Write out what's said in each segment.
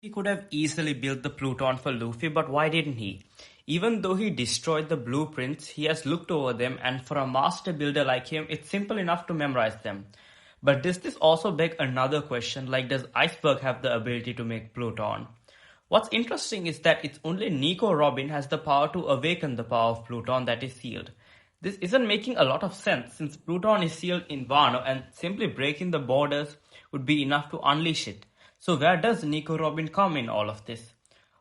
He could have easily built the Pluton for Luffy, but why didn't he? Even though he destroyed the blueprints, he has looked over them, and for a master builder like him, it's simple enough to memorize them. But does this also beg another question, like does Iceberg have the ability to make Pluton? What's interesting is that it's only Nico Robin has the power to awaken the power of Pluton that is sealed. This isn't making a lot of sense since Pluton is sealed in Wano and simply breaking the borders would be enough to unleash it. So where does Nico Robin come in all of this?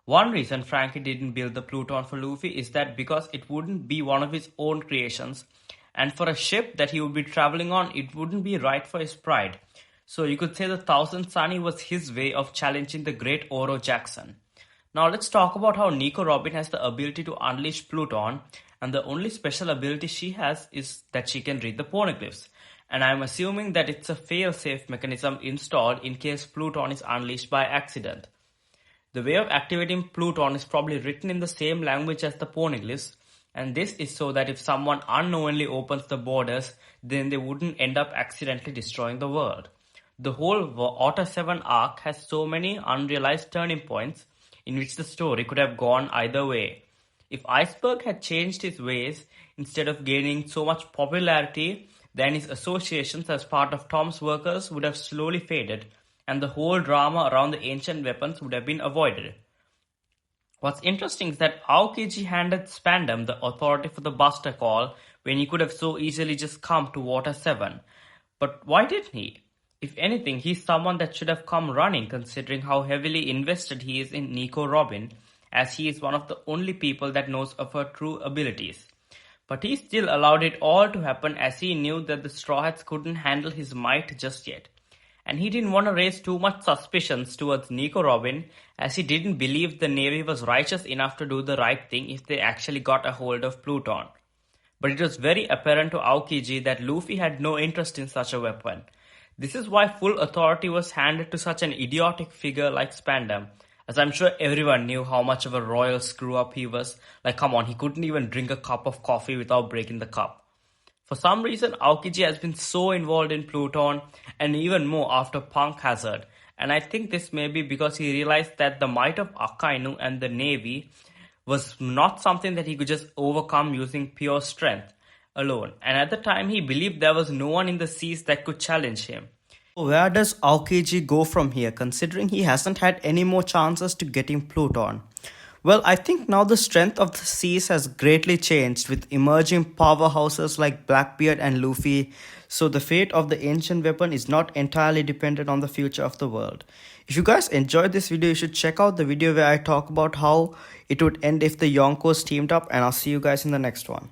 One reason Frankie didn't build the Pluton for Luffy is that because it wouldn't be one of his own creations, and for a ship that he would be traveling on, it wouldn't be right for his pride. So you could say the Thousand Sunny was his way of challenging the great Oro Jackson. Now let's talk about how Nico Robin has the ability to unleash Pluton, and the only special ability she has is that she can read the poneglyphs. And I'm assuming that it's a fail-safe mechanism installed in case Pluton is unleashed by accident. The way of activating Pluton is probably written in the same language as the poneglyphs, and this is so that if someone unknowingly opens the borders, then they wouldn't end up accidentally destroying the world. The whole Water 7 arc has so many unrealized turning points in which the story could have gone either way. If Iceberg had changed his ways instead of gaining so much popularity, then his associations as part of Tom's workers would have slowly faded, and the whole drama around the ancient weapons would have been avoided. What's interesting is that AOKIJI handed Spandam the authority for the Buster Call when he could have so easily just come to Water 7. But why didn't he? If anything, he's someone that should have come running considering how heavily invested he is in Nico Robin, as he is one of the only people that knows of her true abilities. But he still allowed it all to happen as he knew that the Straw Hats couldn't handle his might just yet. And he didn't want to raise too much suspicions towards Nico Robin, as he didn't believe the Navy was righteous enough to do the right thing if they actually got a hold of Pluton. But it was very apparent to AOKIJI that Luffy had no interest in such a weapon. This is why full authority was handed to such an idiotic figure like Spandam, as I'm sure everyone knew how much of a royal screw-up he was. Like, come on, he couldn't even drink a cup of coffee without breaking the cup. For some reason, AOKIJI has been so involved in Pluton, and even more after Punk Hazard. And I think this may be because he realized that the might of Akainu and the Navy was not something that he could just overcome using pure strength alone. And at the time, he believed there was no one in the seas that could challenge him. Where does AOKIJI go from here, considering he hasn't had any more chances to getting Pluton? Well, I think now the strength of the seas has greatly changed with emerging powerhouses like Blackbeard and Luffy, so the fate of the ancient weapon is not entirely dependent on the future of the world. If you guys enjoyed this video, you should check out the video where I talk about how it would end if the Yonkos teamed up, and I'll see you guys in the next one.